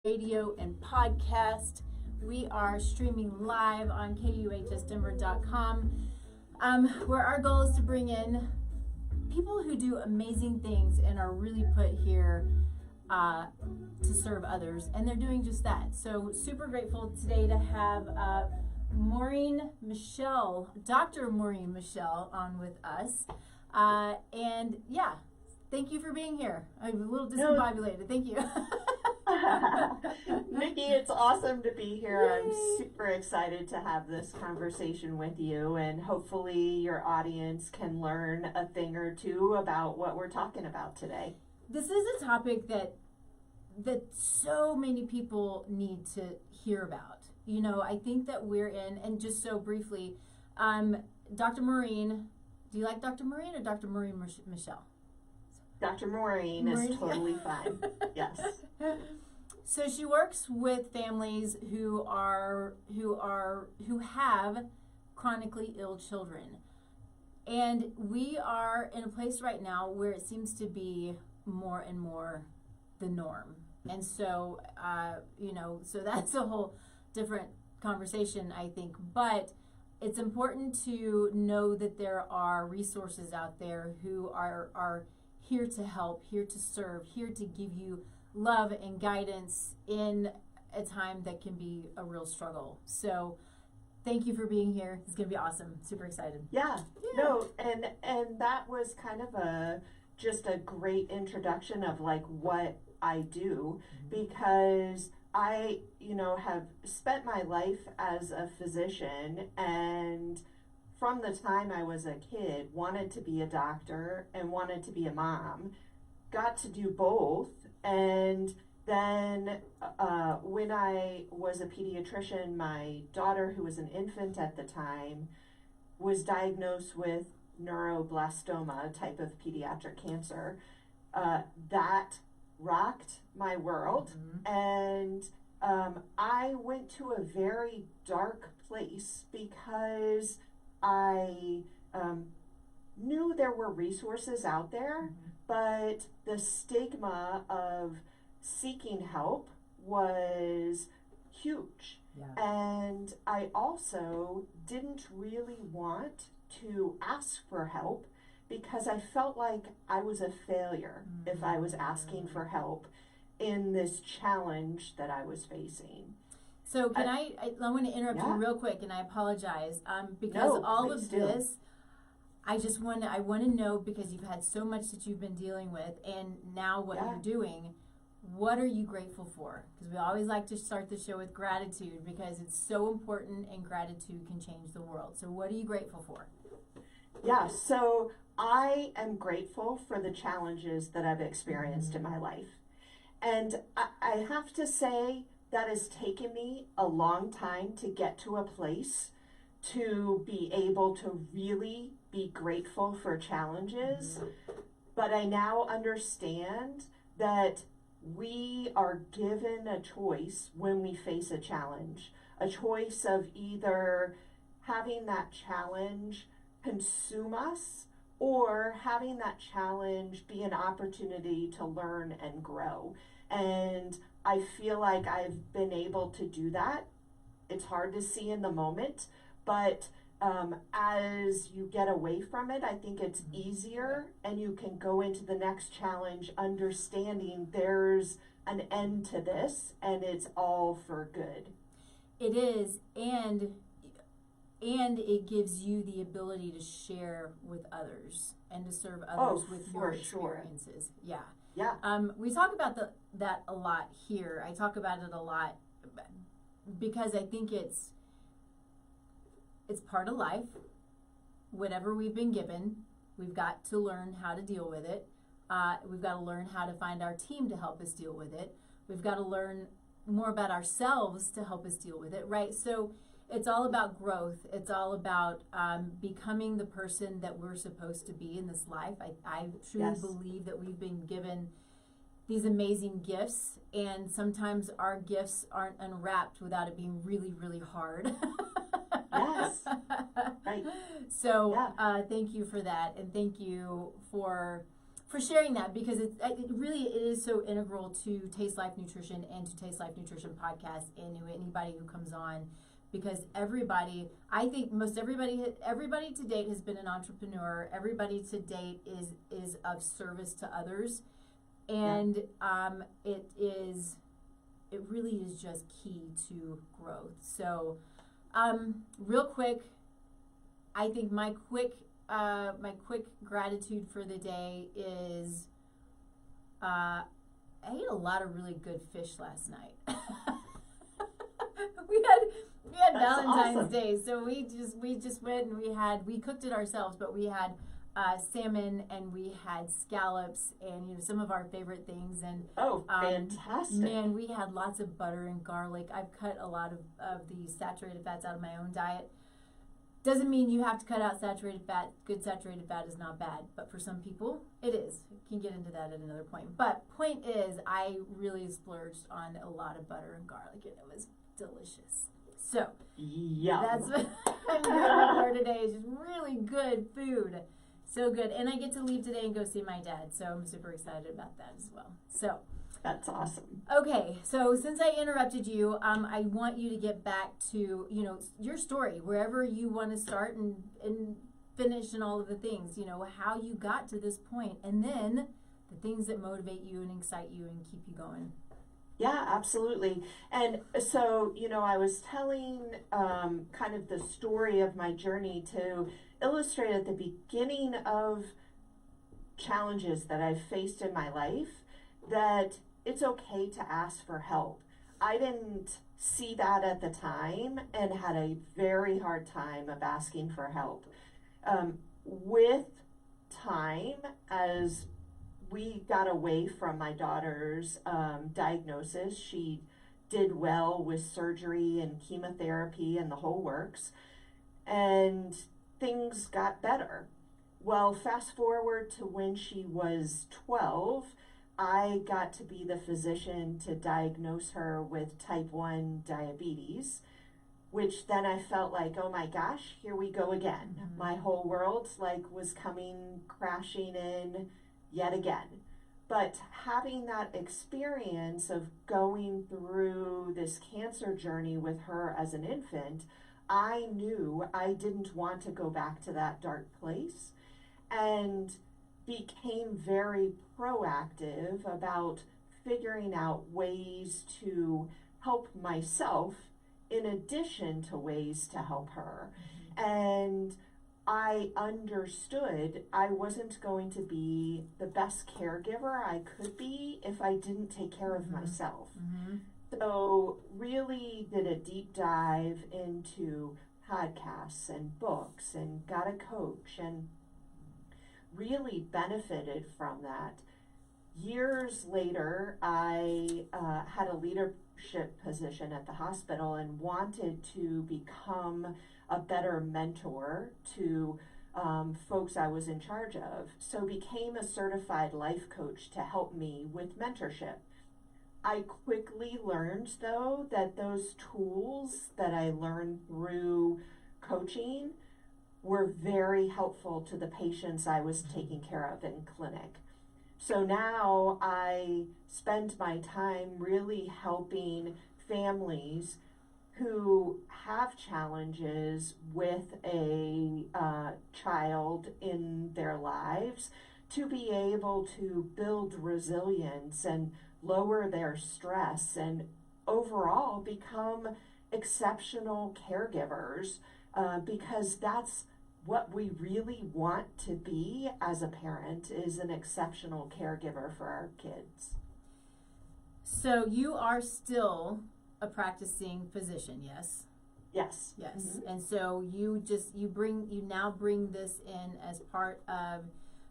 radio and podcast. We are streaming live on kuhsdenver.com, where our goal is to bring in people who do amazing things and are really put here to serve others, and they're doing just that. So super grateful today to have Maureen Michele, Dr. Maureen Michele, on with us. And yeah, thank you for being here. I'm a little discombobulated. Thank you. Nikki, it's awesome to be here. Yay. I'm super excited to have this conversation with you, and hopefully your audience can learn a thing or two about what we're talking about today. This is a topic that so many people need to hear about. You know, I think that we're in, and just so briefly, Dr. Maureen, do you like Dr. Maureen or Dr. Maureen Michele? Dr. Maureen is totally fine. Yes. So she works with families who have chronically ill children. And we are in a place right now where it seems to be more and more the norm. And so, so that's a whole different conversation, I think. But it's important to know that there are resources out there who are here to help, here to serve, here to give you love and guidance in a time that can be a real struggle. So thank you for being here. It's going to be awesome. Super excited. Yeah. No, and that was kind of just a great introduction of like what I do, because I, have spent my life as a physician, and from the time I was a kid, wanted to be a doctor and wanted to be a mom, got to do both. And then when I was a pediatrician, my daughter, who was an infant at the time, was diagnosed with neuroblastoma, a type of pediatric cancer. That rocked my world. Mm-hmm. And I went to a very dark place because I knew there were resources out there, mm-hmm. but the stigma of seeking help was huge. Yeah. And I also didn't really want to ask for help because I felt like I was a failure, mm-hmm. if I was asking for help in this challenge that I was facing. So can I want to interrupt you real quick, and I apologize, because all of this, I want to know, because you've had so much that you've been dealing with, and now what you're doing, what are you grateful for? Because we always like to start the show with gratitude, because it's so important, and gratitude can change the world. So what are you grateful for? Yeah, so I am grateful for the challenges that I've experienced in my life. And I have to say that has taken me a long time to get to a place to be able to really be grateful for challenges. Mm-hmm. But I now understand that we are given a choice when we face a challenge, a choice of either having that challenge consume us or having that challenge be an opportunity to learn and grow. And I feel like I've been able to do that. It's hard to see in the moment, but as you get away from it, I think it's easier, and you can go into the next challenge understanding there's an end to this and it's all for good. It is, and it gives you the ability to share with others and to serve others with your experiences. Sure. Yeah. Yeah. We talk about that a lot here. I talk about it a lot because I think it's part of life. Whatever we've been given, we've got to learn how to deal with it. We've got to learn how to find our team to help us deal with it. We've got to learn more about ourselves to help us deal with it, right? So it's all about growth. It's all about becoming the person that we're supposed to be in this life. I truly believe that we've been given these amazing gifts, and sometimes our gifts aren't unwrapped without it being really, really hard. Yes. Right. So thank you for that, and thank you for for sharing that, because it really is so integral to Taste Life Nutrition and to Taste Life Nutrition podcast and to anybody who comes on, because everybody, I think most everybody to date has been an entrepreneur. Everybody to date is of service to others, and it really is just key to growth. So, real quick, I think my quick gratitude for the day is I ate a lot of really good fish last night. we had Valentine's awesome. Day, so we just went and we cooked it ourselves, but we had salmon and we had scallops and some of our favorite things, and fantastic. Man, we had lots of butter and garlic. I've cut a lot of the saturated fats out of my own diet. Doesn't mean you have to cut out saturated fat. Good saturated fat is not bad, but for some people, it is. We can get into that at another point. But point is, I really splurged on a lot of butter and garlic, and it was delicious. So, that's what I'm going for today, is just really good food. So good. And I get to leave today and go see my dad, so I'm super excited about that as well. So, that's awesome. Okay, so since I interrupted you, I want you to get back to, your story, wherever you want to start and finish and all of the things, how you got to this point, and then the things that motivate you and excite you and keep you going. Yeah, absolutely. And so, I was telling kind of the story of my journey to illustrate at the beginning of challenges that I've faced in my life, that it's okay to ask for help. I didn't see that at the time and had a very hard time of asking for help. With time, as we got away from my daughter's diagnosis, she did well with surgery and chemotherapy and the whole works, and things got better. Well, fast forward to when she was 12, I got to be the physician to diagnose her with type 1 diabetes, which then I felt like, oh my gosh, here we go again. Mm-hmm. My whole world was coming crashing in yet again. But having that experience of going through this cancer journey with her as an infant, I knew I didn't want to go back to that dark place, and became very proactive about figuring out ways to help myself in addition to ways to help her. Mm-hmm. And I understood I wasn't going to be the best caregiver I could be if I didn't take care of myself. Mm-hmm. So really did a deep dive into podcasts and books and got a coach, and really benefited from that. Years later, I had a leadership position at the hospital and wanted to become a better mentor to folks I was in charge of. So became a certified life coach to help me with mentorship. I quickly learned, though, that those tools that I learned through coaching were very helpful to the patients I was taking care of in clinic. So now I spend my time really helping families who have challenges with a child in their lives to be able to build resilience and lower their stress and overall become exceptional caregivers, because that's what we really want to be as a parent, is an exceptional caregiver for our kids. So you are still a practicing physician, yes? Yes. Yes. Mm-hmm. And so you now bring this in as part of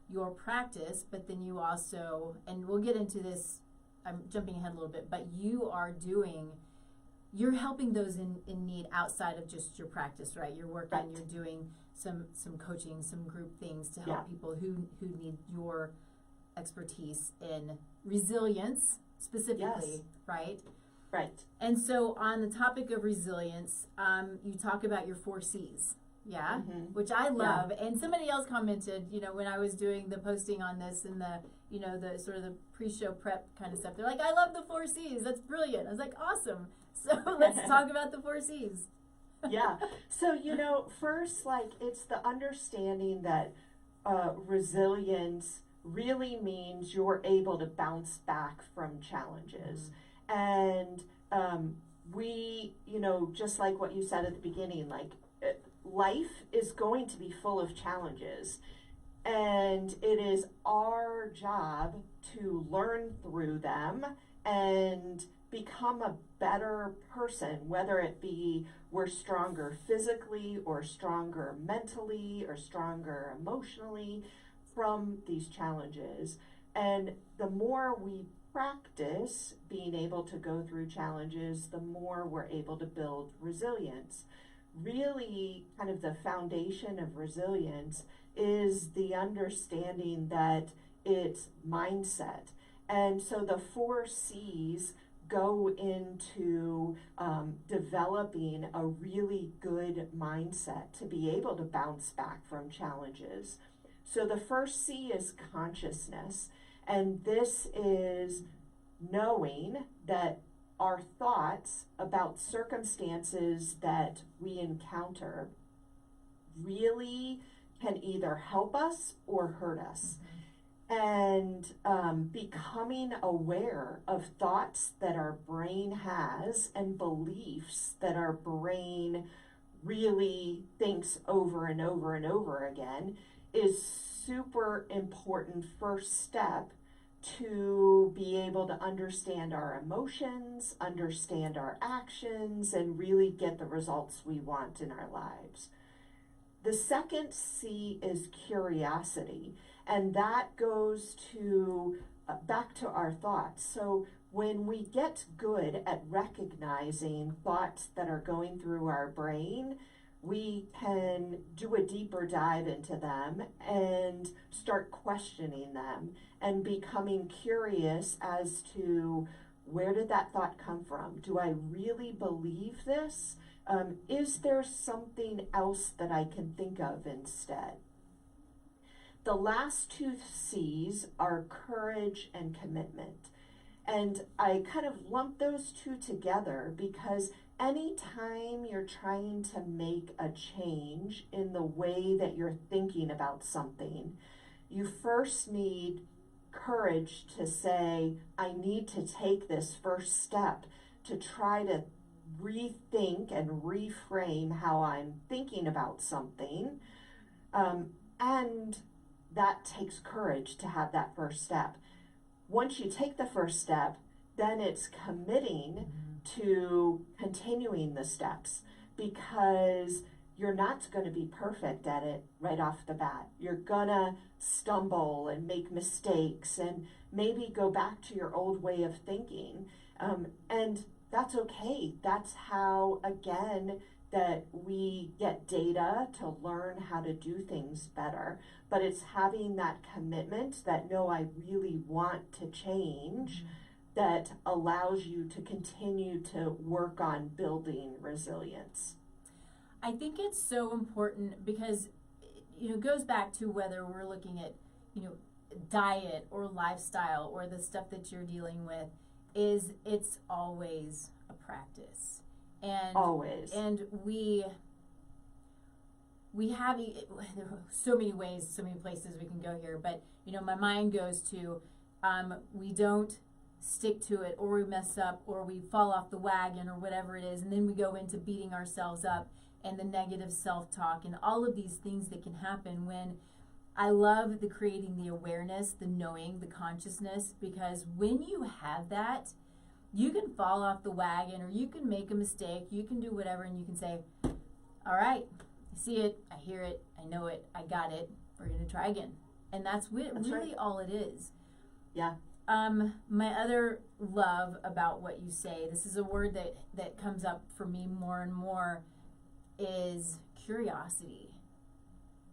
your practice, but then you also, and we'll get into this, I'm jumping ahead a little bit, but you're helping those in need outside of just your practice, right? You're working, right. You're doing some coaching, some group things to help people who need your expertise in resilience specifically, right? Right. And so on the topic of resilience, you talk about your 4 C's. Yeah, which I love. Yeah. And somebody else commented, when I was doing the posting on this and the, the sort of the pre-show prep kind of stuff, they're like, I love the 4 C's. That's brilliant. I was like, awesome. So let's talk about the 4 C's. Yeah. So, first, it's the understanding that resilience really means you're able to bounce back from challenges. And we, just like what you said at the beginning, life is going to be full of challenges. And it is our job to learn through them and become a better person, whether it be we're stronger physically or stronger mentally or stronger emotionally from these challenges. And the more we practice being able to go through challenges, the more we're able to build resilience. Really, kind of the foundation of resilience is the understanding that it's mindset. And so the 4 C's go into developing a really good mindset to be able to bounce back from challenges. So the first C is consciousness, and this is knowing that our thoughts about circumstances that we encounter really can either help us or hurt us. And becoming aware of thoughts that our brain has and beliefs that our brain really thinks over and over and over again is super important first step to be able to understand our emotions, understand our actions, and really get the results we want in our lives. The second C is curiosity, and that goes to back to our thoughts. So when we get good at recognizing thoughts that are going through our brain, we can do a deeper dive into them and start questioning them and becoming curious as to where did that thought come from? Do I really believe this? Is there something else that I can think of instead? The last 2 C's are courage and commitment. And I kind of lump those 2 together because anytime you're trying to make a change in the way that you're thinking about something, you first need courage to say, I need to take this first step to try to rethink and reframe how I'm thinking about something. And that takes courage to have that first step. Once you take the first step, then it's committing to continuing the steps, because you're not going to be perfect at it right off the bat. You're gonna stumble and make mistakes and maybe go back to your old way of thinking. And that's okay. That's how, again, that we get data to learn how to do things better. But it's having that commitment that, no, I really want to change, that allows you to continue to work on building resilience. I think it's so important because, it goes back to whether we're looking at, diet or lifestyle or the stuff that you're dealing with, it's always a practice. And always. And we have, there are so many ways, so many places we can go here, but, my mind goes to, we don't stick to it, or we mess up, or we fall off the wagon, or whatever it is, and then we go into beating ourselves up and the negative self-talk and all of these things that can happen. When I love the creating the awareness, the knowing, the consciousness, because when you have that, you can fall off the wagon, or you can make a mistake, you can do whatever, and you can say, all right, I see it, I hear it, I know it, I got it, we're going to try again. And that's really right. All it is. Yeah. My other love about what you say, this is a word that comes up for me more and more, is curiosity.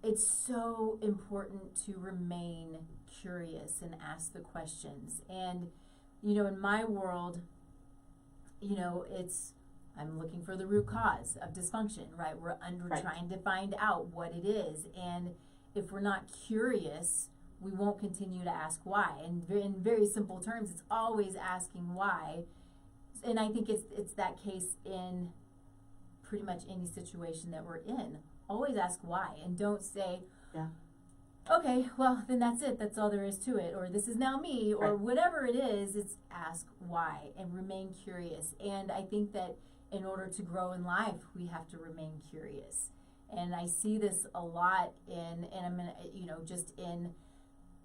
It's so important to remain curious and ask the questions. And, in my world, it's I'm looking for the root cause of dysfunction, right? We're trying to find out what it is. And if we're not curious, we won't continue to ask why. And in very simple terms, it's always asking why. And I think it's that case in pretty much any situation that we're in. Always ask why, and don't say, okay, well, then that's it. That's all there is to it. Or this is now me, or whatever it is, it's ask why and remain curious. And I think that in order to grow in life, we have to remain curious. And I see this a lot and I'm gonna, just in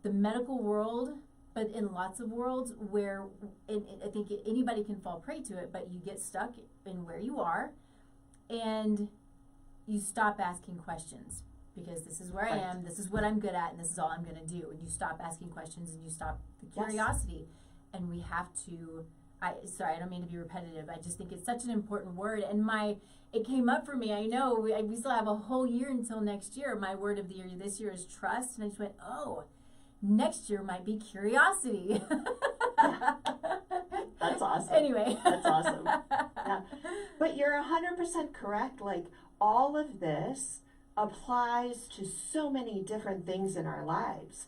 the medical world, but in lots of worlds where I think anybody can fall prey to it, but you get stuck in where you are and you stop asking questions because this is where I am, this is what I'm good at, and this is all I'm going to do. And you stop asking questions and you stop the curiosity. And we have to, sorry, I don't mean to be repetitive. I just think it's such an important word. And it came up for me. I know we still have a whole year until next year. My word of the year this year is trust. And I just went, next year might be curiosity. That's awesome. Anyway. That's awesome. Yeah. But you're 100% correct. Like, all of this applies to so many different things in our lives.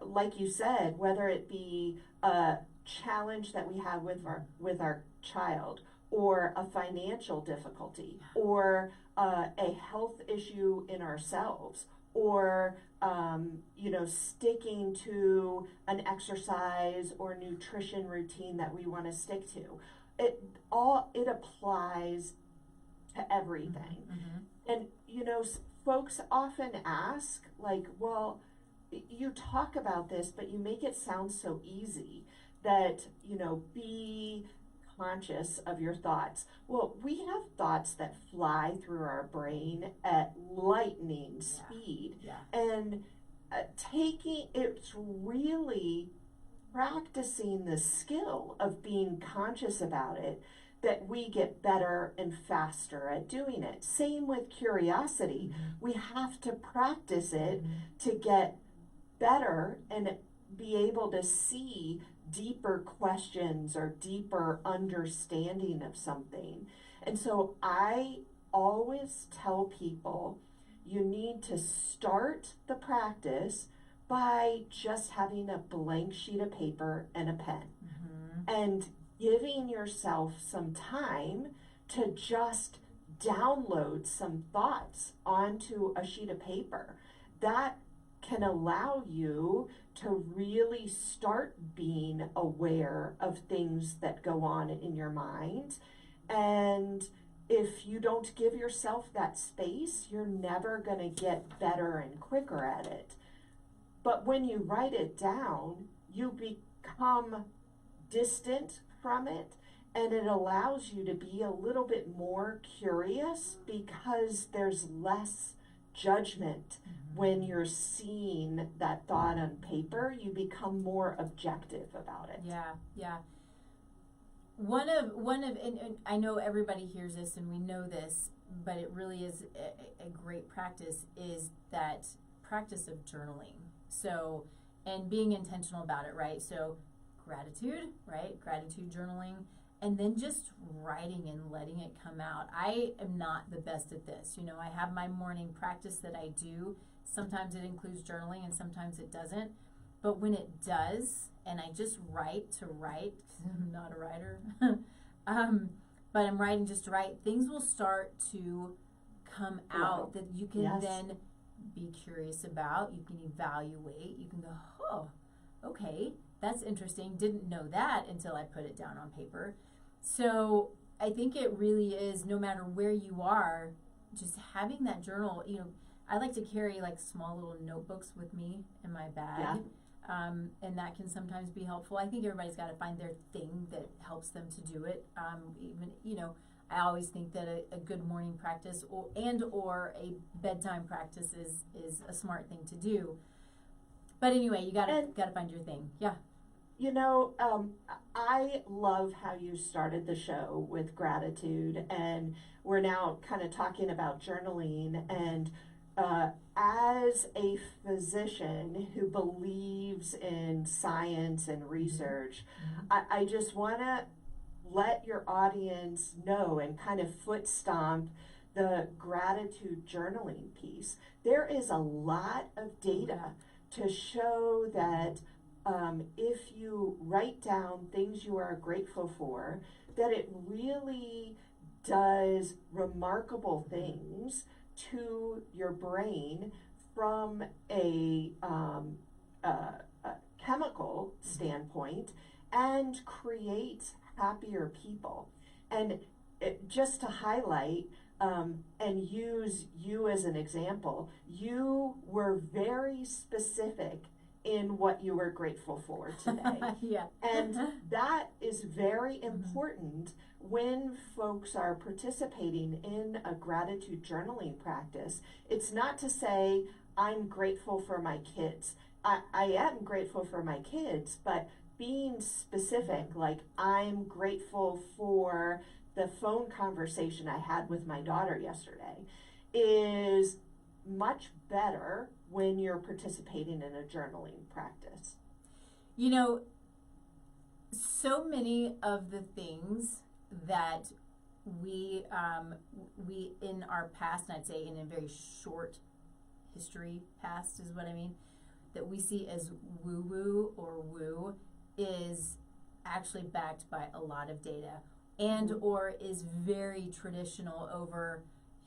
Like you said, whether it be a challenge that we have with our child, or a financial difficulty, or a health issue in ourselves, or sticking to an exercise or nutrition routine that we want to stick to. It applies to everything. And folks often ask, like, well, you talk about this, but you make it sound so easy that, be conscious of your thoughts. Well, we have thoughts that fly through our brain at lightning speed. And it's really practicing the skill of being conscious about it that we get better and faster at doing it. Same with curiosity. We have to practice it to get better and be able to see deeper questions or deeper understanding of something. And so I always tell people, you need to start the practice by just having a blank sheet of paper and a pen and giving yourself some time to just download some thoughts onto a sheet of paper. That can allow you to really start being aware of things that go on in your mind. And if you don't give yourself that space, you're never going to get better and quicker at it. But when you write it down, you become distant from it, and it allows you to be a little bit more curious because there's less judgment. When you're seeing that thought on paper, you become more objective about it. Yeah. One of, and I know everybody hears this and we know this, but it really is a great practice, is that practice of journaling. So, and being intentional about it, right? So gratitude, right? Gratitude journaling, and then just writing and letting it come out. I am not the best at this. I have my morning practice that I do. Sometimes it includes journaling and sometimes it doesn't. But when it does, and I just write to write, because I'm not a writer, but I'm writing just to write, things will start to come out that you can then be curious about. You can evaluate. You can go, oh, okay, that's interesting. Didn't know that until I put it down on paper. So I think it really is, no matter where you are, just having that journal. I like to carry like small little notebooks with me in my bag. And that can sometimes be helpful. I think everybody's got to find their thing that helps them to do it. I always think that a good morning practice or a bedtime practice is a smart thing to do. But anyway, you gotta find your thing. Yeah. I love how you started the show with gratitude, and we're now kind of talking about journaling. And as a physician who believes in science and research, I just want to let your audience know and kind of foot stomp the gratitude journaling piece. There is a lot of data to show that if you write down things you are grateful for, that it really does remarkable things to your brain from a chemical standpoint, and creates happier people. And just to highlight and use you as an example, you were very specific in what you were grateful for today. Yeah. And that is very important when folks are participating in a gratitude journaling practice. It's not to say, I'm grateful for my kids. I am grateful for my kids, but being specific, like I'm grateful for the phone conversation I had with my daughter yesterday, is much better when you're participating in a journaling practice. You know, so many of the things that we in our past, and I'd say in a very short history past is what I mean, that we see as woo-woo or woo is actually backed by a lot of data, and or is very traditional over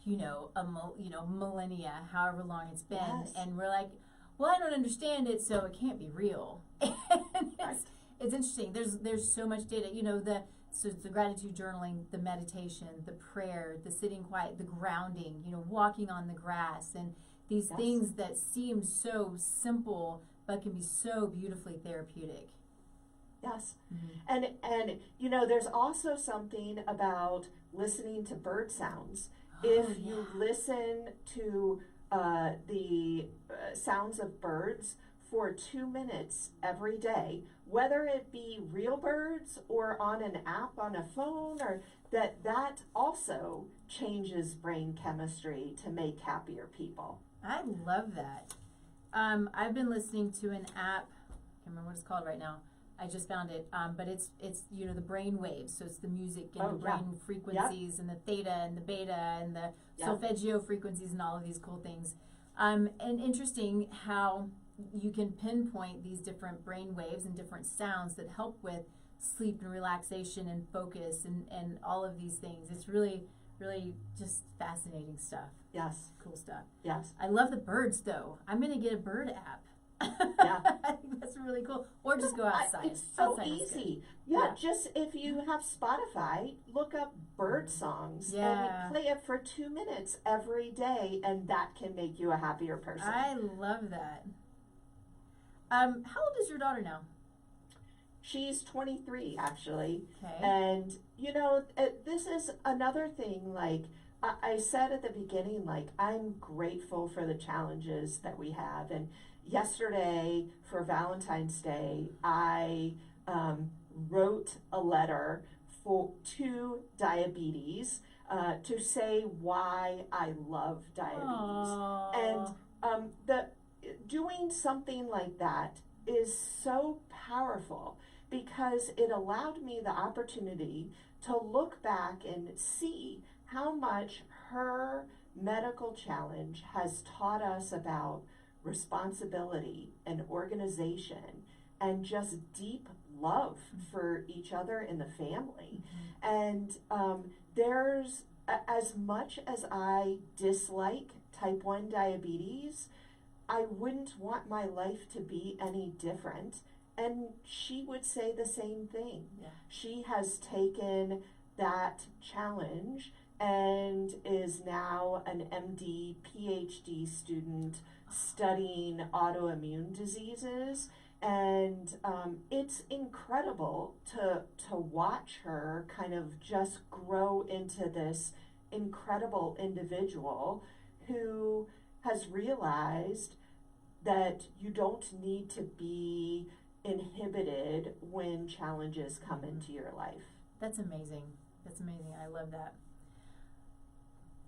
millennia, however long it's been. Yes. And we're like, well, I don't understand it, so it can't be real. And it's interesting. There's so much data. So it's the gratitude journaling, the meditation, the prayer, the sitting quiet, the grounding, walking on the grass, and these things that seem so simple but can be so beautifully therapeutic. Yes. Mm-hmm. And there's also something about listening to bird sounds. If you listen to the sounds of birds for 2 minutes every day, whether it be real birds or on an app on a phone, or that also changes brain chemistry to make happier people. I love that. I've been listening to an app, I can't remember what it's called right now. I just found it, but it's the brain waves. So it's the music and the brain frequencies and the theta and the beta and the solfeggio frequencies and all of these cool things. And interesting how you can pinpoint these different brain waves and different sounds that help with sleep and relaxation and focus and all of these things. It's really, really just fascinating stuff. Yes. Cool stuff. Yes. I love the birds, though. I'm going to get a bird app. Yeah. I think that's really cool. Or just go outside. It's so outside easy. Yeah, just if you have Spotify, look up bird songs and play it for 2 minutes every day, and that can make you a happier person. I love that. How old is your daughter now? She's 23, actually. Okay. And, this is another thing, like I said at the beginning, like I'm grateful for the challenges that we have. And yesterday, for Valentine's Day, I wrote a letter to diabetes to say why I love diabetes. Aww. And doing something like that is so powerful because it allowed me the opportunity to look back and see how much her medical challenge has taught us about responsibility and organization and just deep love for each other in the family. And there's, as much as I dislike type 1 diabetes, I wouldn't want my life to be any different. And she would say the same thing. Yeah. She has taken that challenge and is now an MD, PhD student studying autoimmune diseases. And it's incredible to watch her kind of just grow into this incredible individual who has realized that you don't need to be inhibited when challenges come into your life. That's amazing. That's amazing. I love that.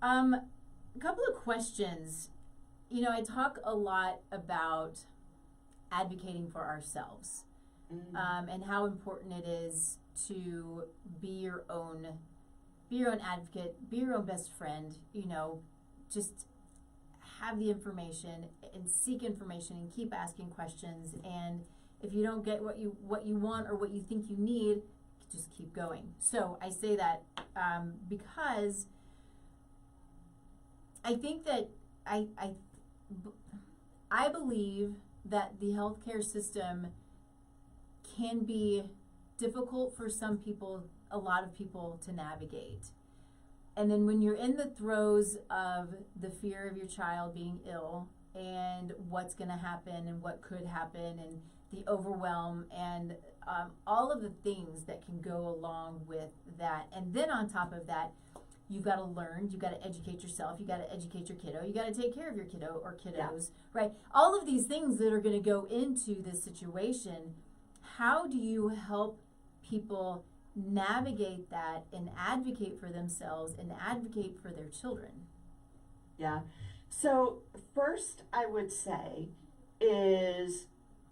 A couple of questions. I talk a lot about advocating for ourselves and how important it is to be your own advocate, be your own best friend, just have the information and seek information and keep asking questions. And if you don't get what you want or what you think you need, just keep going. So I say that because I think that I believe that the healthcare system can be difficult for some people, a lot of people, to navigate. And then when you're in the throes of the fear of your child being ill and what's going to happen and what could happen and the overwhelm and all of the things that can go along with that. And then on top of that, you've got to learn, you've got to educate yourself, you've got to educate your kiddo, you got to take care of your kiddo or kiddos, right? All of these things that are going to go into this situation. How do you help people navigate that and advocate for themselves and advocate for their children? Yeah. So first I would say is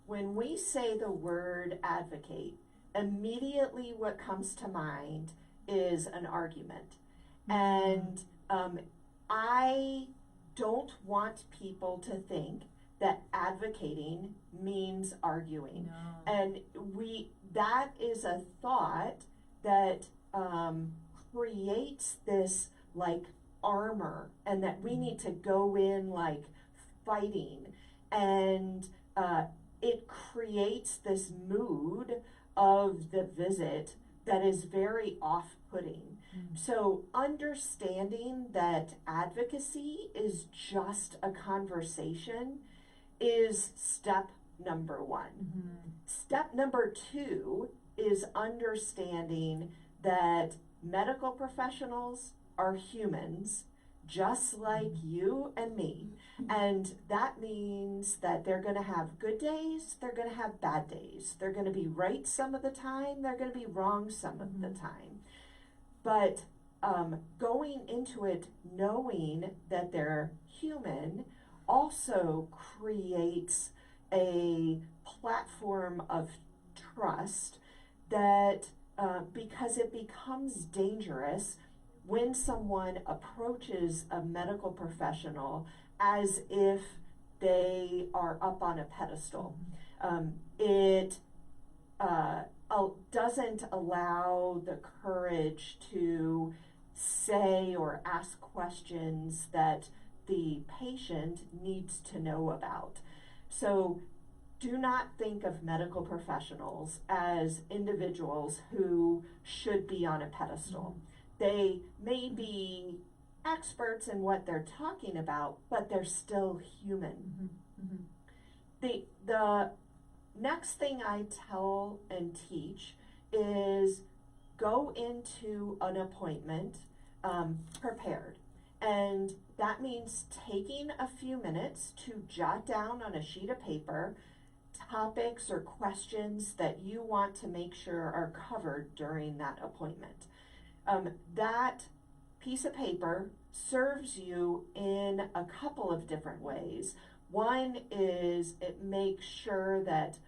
when we say the word advocate, immediately what comes to mind is an argument. And I don't want people to think that advocating means arguing. No. And that is a thought that creates this like armor, and that we need to go in like fighting, and it creates this mood of the visit that is very off-putting. So understanding that advocacy is just a conversation is step number one. Step number two is understanding that medical professionals are humans just like you and me. And that means that they're going to have good days, they're going to have bad days. They're going to be right some of the time, they're going to be wrong some of the time. But going into it knowing that they're human also creates a platform of trust that because it becomes dangerous when someone approaches a medical professional as if they are up on a pedestal. It doesn't allow the courage to say or ask questions that the patient needs to know about. So do not think of medical professionals as individuals who should be on a pedestal. They may be experts in what they're talking about, but they're still human. The next thing I tell and teach is go into an appointment prepared. And that means taking a few minutes to jot down on a sheet of paper topics or questions that you want to make sure are covered during that appointment. That piece of paper serves you in a couple of different ways. One is it makes sure that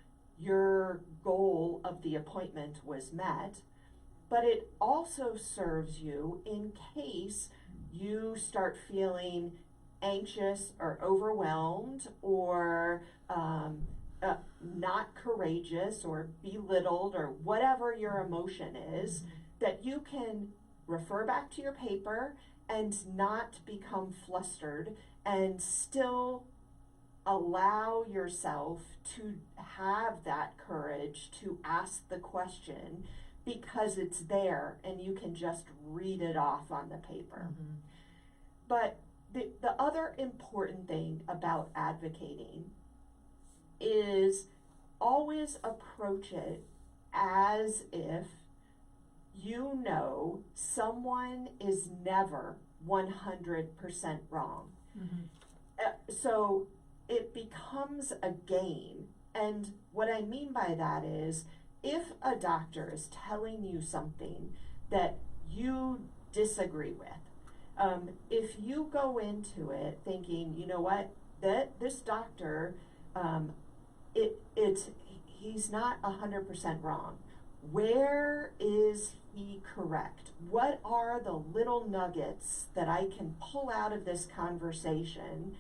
your goal of the appointment was met, but it also serves you in case you start feeling anxious or overwhelmed or not courageous or belittled or whatever your emotion is, that you can refer back to your paper and not become flustered and still allow yourself to have that courage to ask the question because it's there and you can just read it off on the paper. But the other important thing about advocating is always approach it as if you know someone is never 100% wrong. So it becomes a game. And what I mean by that is if a doctor is telling you something that you disagree with, if you go into it thinking, you know what, that this doctor, he's not 100% wrong. where is he correct? What are the little nuggets that I can pull out of this conversation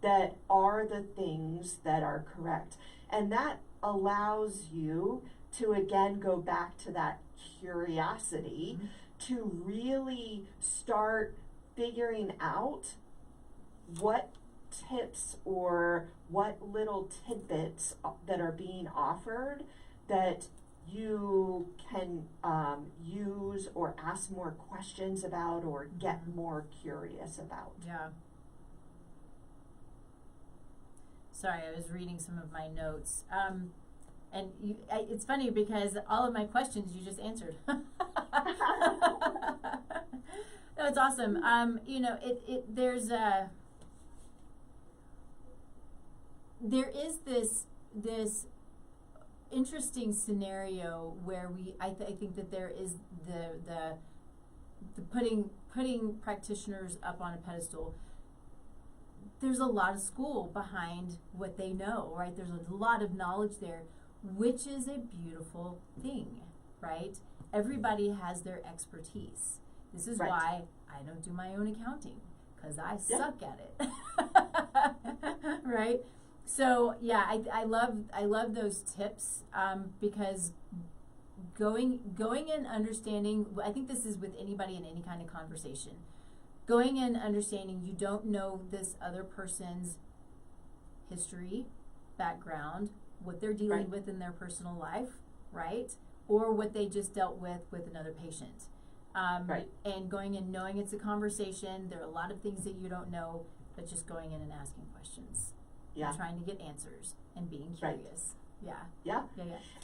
that are the things that are correct? And that allows you to again go back to that curiosity, to really start figuring out what tips or what little tidbits that are being offered that you can use or ask more questions about or get more curious about. Yeah. Sorry, I was reading some of my notes. And it's funny because all of my questions you just answered. No, it's awesome. There is this interesting scenario where I think that there is the putting practitioners up on a pedestal. There's a lot of school behind what they know, right? There's a lot of knowledge there, which is a beautiful thing, right? Everybody has their expertise. This is why I don't do my own accounting, because I suck at it, right? So yeah, I love those tips because going and understanding. I think this is with anybody in any kind of conversation. Going and understanding you don't know this other person's history, background, what they're dealing with in their personal life, right? Or what they just dealt with another patient. And going and knowing it's a conversation. There are a lot of things that you don't know, but just going in and asking questions. Yeah. And trying to get answers and being curious. Yeah.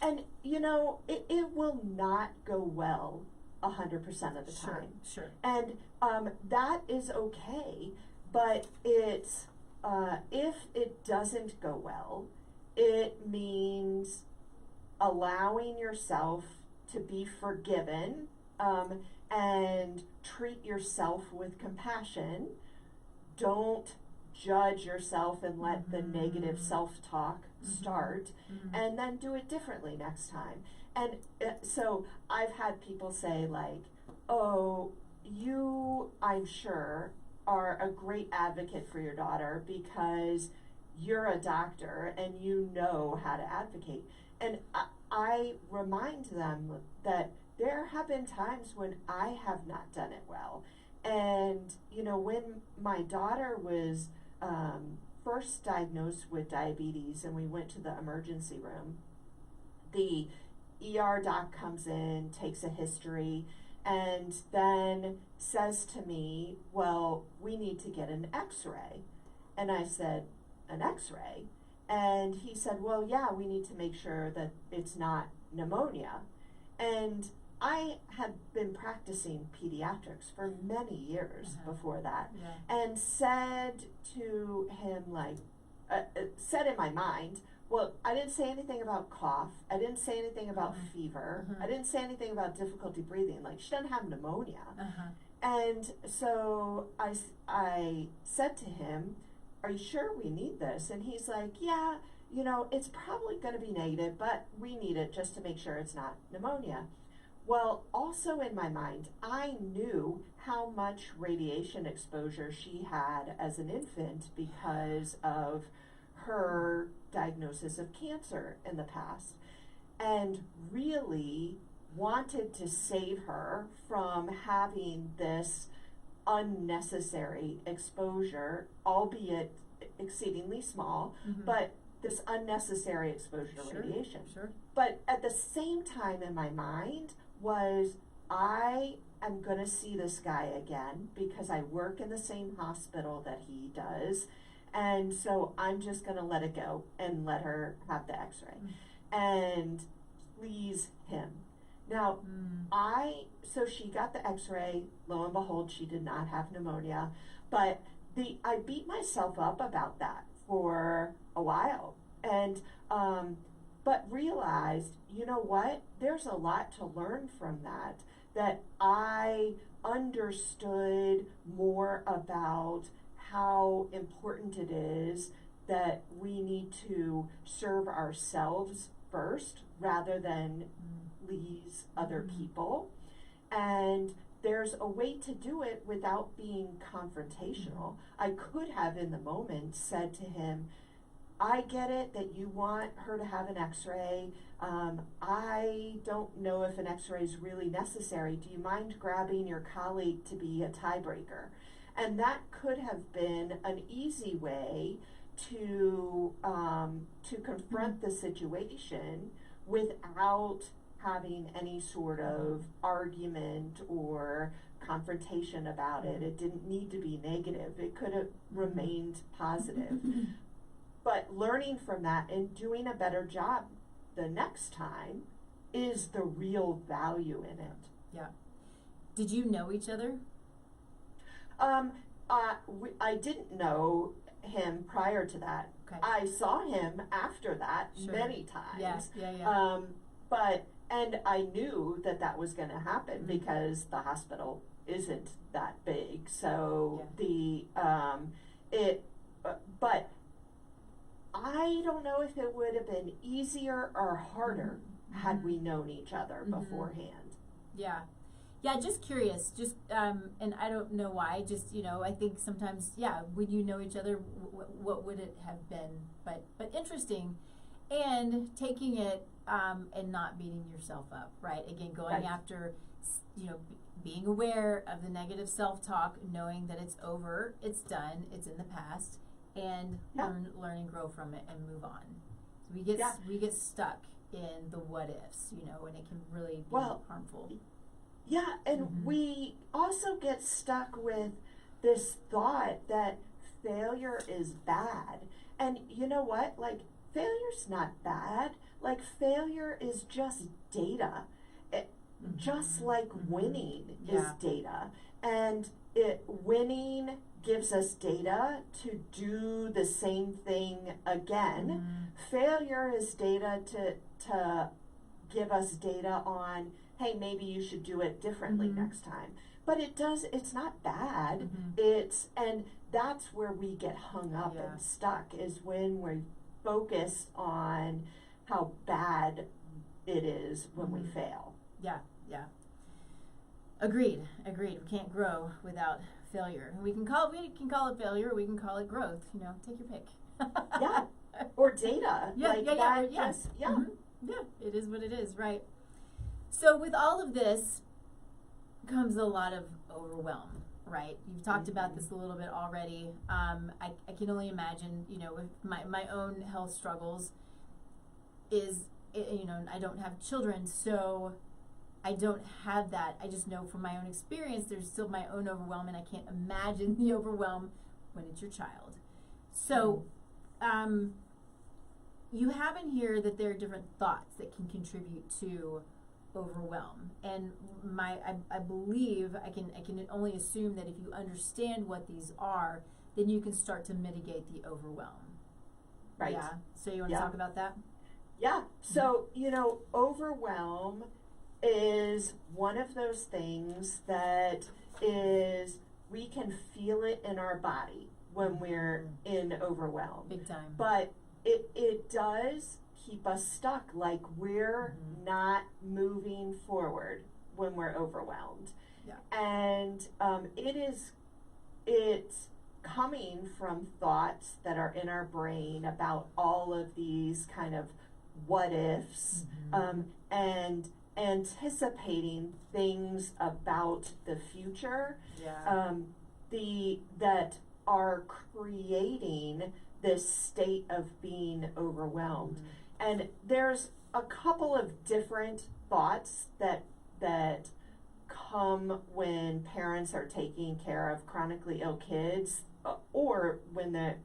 And it will not go well 100% of the time. Sure. And that is okay, but it's if it doesn't go well, it means allowing yourself to be forgiven and treat yourself with compassion. Don't judge yourself and let the negative self-talk start, and then do it differently next time. And so I've had people say like, oh, you, I'm sure, are a great advocate for your daughter because you're a doctor and you know how to advocate. And I remind them that there have been times when I have not done it well. And, when my daughter was first diagnosed with diabetes and we went to the emergency room, the ER doc comes in, takes a history, and then says to me, well, we need to get an x-ray. And I said, an x-ray? And he said, well, yeah, we need to make sure that it's not pneumonia. And I had been practicing pediatrics for many years before that, and said to him, like, said in my mind, well, I didn't say anything about cough. I didn't say anything about fever. I didn't say anything about difficulty breathing. Like, she doesn't have pneumonia. And so I said to him, are you sure we need this? And he's like, yeah, it's probably going to be negative, but we need it just to make sure it's not pneumonia. Well, also in my mind, I knew how much radiation exposure she had as an infant because of her diagnosis of cancer in the past, and really wanted to save her from having this unnecessary exposure, albeit exceedingly small, but this unnecessary exposure to radiation. But at the same time in my mind was, I am going to see this guy again because I work in the same hospital that he does. And so I'm just going to let it go and let her have the x-ray and please him. Now, so she got the x-ray, lo and behold, she did not have pneumonia, but I beat myself up about that for a while, and but realized, you know what, there's a lot to learn from that I understood more about how important it is that we need to serve ourselves first rather than please other people. And there's a way to do it without being confrontational. I could have in the moment said to him, I get it that you want her to have an x-ray. I don't know if an x-ray is really necessary. Do you mind grabbing your colleague to be a tiebreaker? And that could have been an easy way to confront the situation without having any sort of argument or confrontation about it. It didn't need to be negative. It could have remained positive. But learning from that and doing a better job the next time is the real value in it. Yeah. Did you know each other? I didn't know him prior to that. Okay. I saw him after that many times. And I knew that that was going to happen because the hospital isn't that big. So but I don't know if it would have been easier or harder had we known each other beforehand. Yeah. Yeah, just curious, just, and I don't know why, just, I think sometimes, when you know each other, what would it have been? But interesting, and taking it, and not beating yourself up, right? Again, going after, being aware of the negative self-talk, knowing that it's over, it's done, it's in the past, and learn and grow from it and move on. So we get stuck in the what ifs, and it can really be harmful. Yeah, and we also get stuck with this thought that failure is bad. And you know what? Like, failure's not bad. Like, failure is just data. Just like winning is data. And winning gives us data to do the same thing again. Failure is data to give us data on, hey, maybe you should do it differently next time. But it's not bad. And that's where we get hung up and stuck, is when we focus on how bad it is when we fail. Yeah. Agreed. We can't grow without failure. We can call it failure, or we can call it growth. Take your pick. Or data. Yeah, it is what it is, right? So with all of this comes a lot of overwhelm, right? You've talked about this a little bit already. I can only imagine, with my own health struggles I don't have children, so I don't have that. I just know from my own experience, there's still my own overwhelm, and I can't imagine the overwhelm when it's your child. So, you have in here that there are different thoughts that can contribute to overwhelm, and I believe I can only assume that if you understand what these are, then you can start to mitigate the overwhelm. Right. Yeah. So you want to talk about that? Yeah. So overwhelm is one of those things that is, we can feel it in our body when we're in overwhelm. Big time. But it does keep us stuck, like we're not moving forward when we're overwhelmed. Yeah. And it's coming from thoughts that are in our brain about all of these kind of what ifs, and anticipating things about the future that are creating this state of being overwhelmed. And there's a couple of different thoughts that come when parents are taking care of chronically ill kids, or when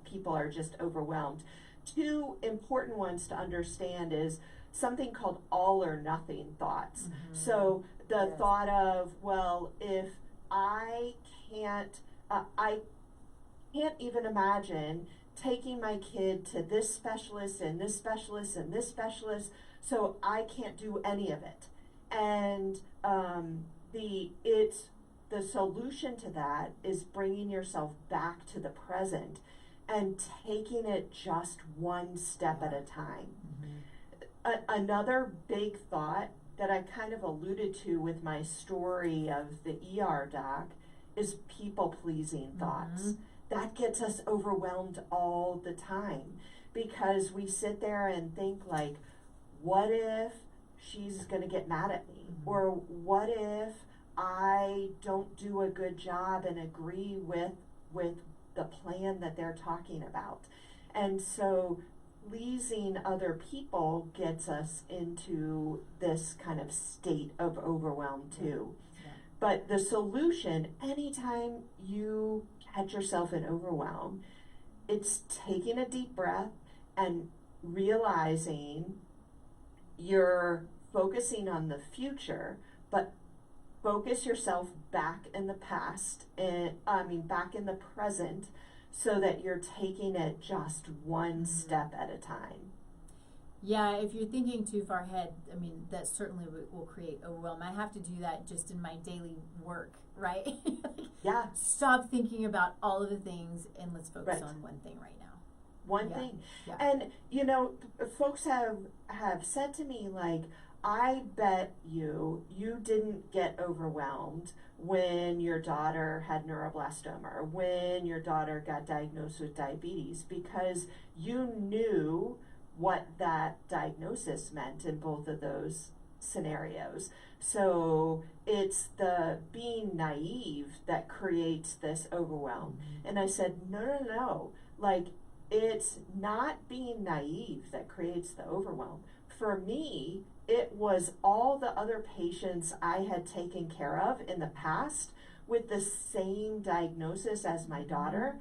people are just overwhelmed. Two important ones to understand is something called all or nothing thoughts. So the thought of, well, if I can't even imagine taking my kid to this specialist and this specialist and this specialist, so I can't do any of it. And the solution to that is bringing yourself back to the present and taking it just one step at a time. Another big thought that I kind of alluded to with my story of the ER doc is people-pleasing thoughts. That gets us overwhelmed all the time because we sit there and think like, what if she's going to get mad at me? Or what if I don't do a good job and agree with the plan that they're talking about? And so pleasing other people gets us into this kind of state of overwhelm too. Yeah. But the solution, anytime you catch yourself in overwhelm, it's taking a deep breath and realizing you're focusing on the future, but focus yourself back in the past, back in the present, so that you're taking it just one step at a time. Yeah, if you're thinking too far ahead, I mean, that certainly will create overwhelm. I have to do that just in my daily work, right? Yeah. Stop thinking about all of the things and let's focus on one thing right now. One thing. Yeah. And, folks have said to me, like, I bet you didn't get overwhelmed when your daughter had neuroblastoma or when your daughter got diagnosed with diabetes, because you knew what that diagnosis meant in both of those scenarios. So it's the being naive that creates this overwhelm. And I said, no. Like, it's not being naive that creates the overwhelm. For me, it was all the other patients I had taken care of in the past with the same diagnosis as my daughter.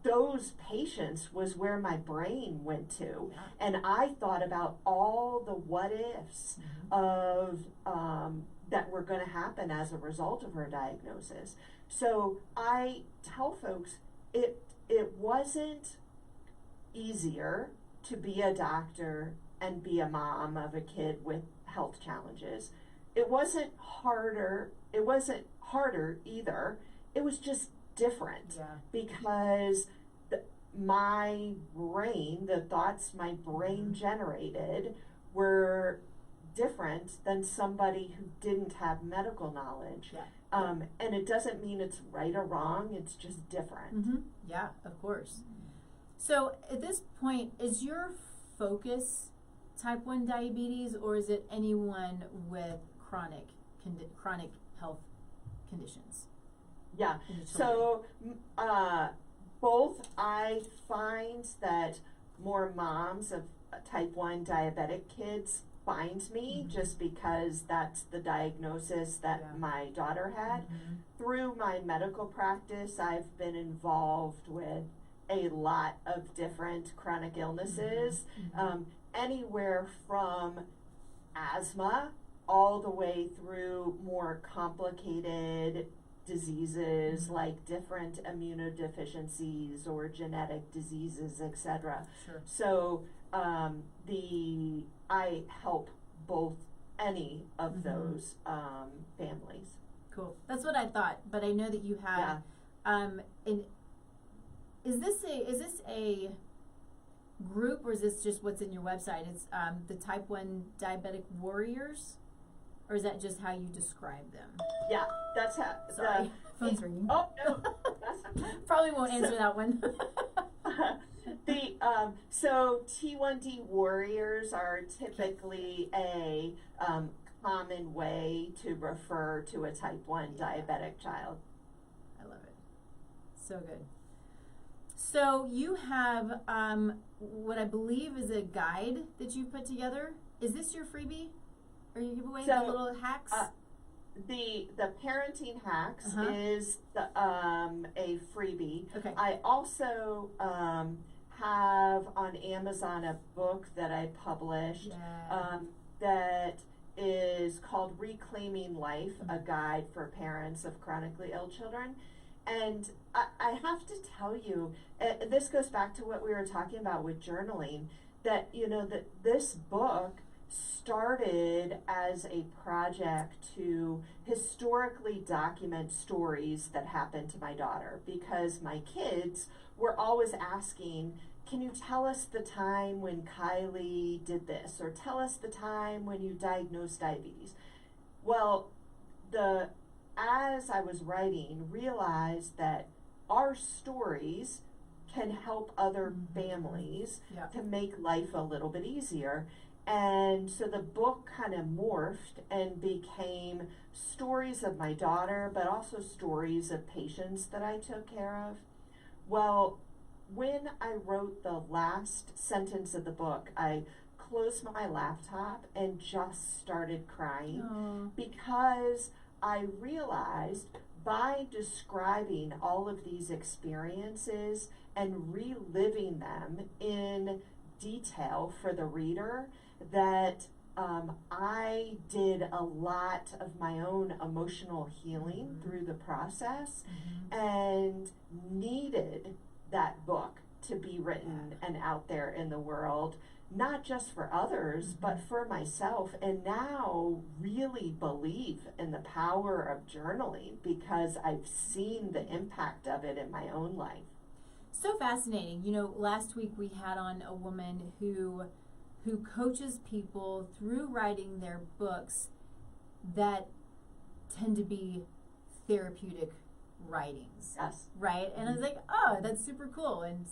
Those patients was where my brain went to. Yeah. And I thought about all the what ifs of that were going to happen as a result of her diagnosis. So I tell folks it wasn't easier to be a doctor and be a mom of a kid with health challenges. It wasn't harder either. It was just different. Yeah. Because my brain, the thoughts my brain generated were different than somebody who didn't have medical knowledge. Yeah. And it doesn't mean it's right or wrong, it's just different. Yeah, of course. So at this point, is your focus type 1 diabetes, or is it anyone with chronic health conditions? Yeah, so both. I find that more moms of type 1 diabetic kids find me just because that's the diagnosis that my daughter had. Through my medical practice, I've been involved with a lot of different chronic illnesses, anywhere from asthma all the way through more complicated diseases like different immunodeficiencies or genetic diseases, etc. Sure. So I help any of those families. Cool. That's what I thought, but I know that you have. Is this a group, or is this just what's in your website? It's the Type 1 Diabetic Warriors, or is that just how you describe them? Yeah, that's how. Sorry, phone's ringing. Oh no, that's probably won't answer that one. So T1D warriors are typically a common way to refer to a type 1 diabetic child. I love it. So good. So you have what I believe is a guide that you've put together. Is this your freebie? Or you give away the little hacks? The parenting hacks is a freebie. Okay. I also have on Amazon a book that I published that is called Reclaiming Life, a guide for parents of chronically ill children. And I have to tell you, this goes back to what we were talking about with journaling, that that this book started as a project to historically document stories that happened to my daughter, because my kids were always asking, can you tell us the time when Kylie did this, or tell us the time when you diagnosed diabetes? Well, as I was writing, realized that our stories can help other families to make life a little bit easier. And so the book kind of morphed and became stories of my daughter, but also stories of patients that I took care of. Well, when I wrote the last sentence of the book, I closed my laptop and just started crying because I realized by describing all of these experiences and reliving them in detail for the reader, that I did a lot of my own emotional healing through the process and needed that book to be written and out there in the world, not just for others, but for myself, and now really believe in the power of journaling because I've seen the impact of it in my own life. So fascinating. You know, last week we had on a woman who coaches people through writing their books that tend to be therapeutic writings. Yes. Right? And I was like, oh, that's super cool, and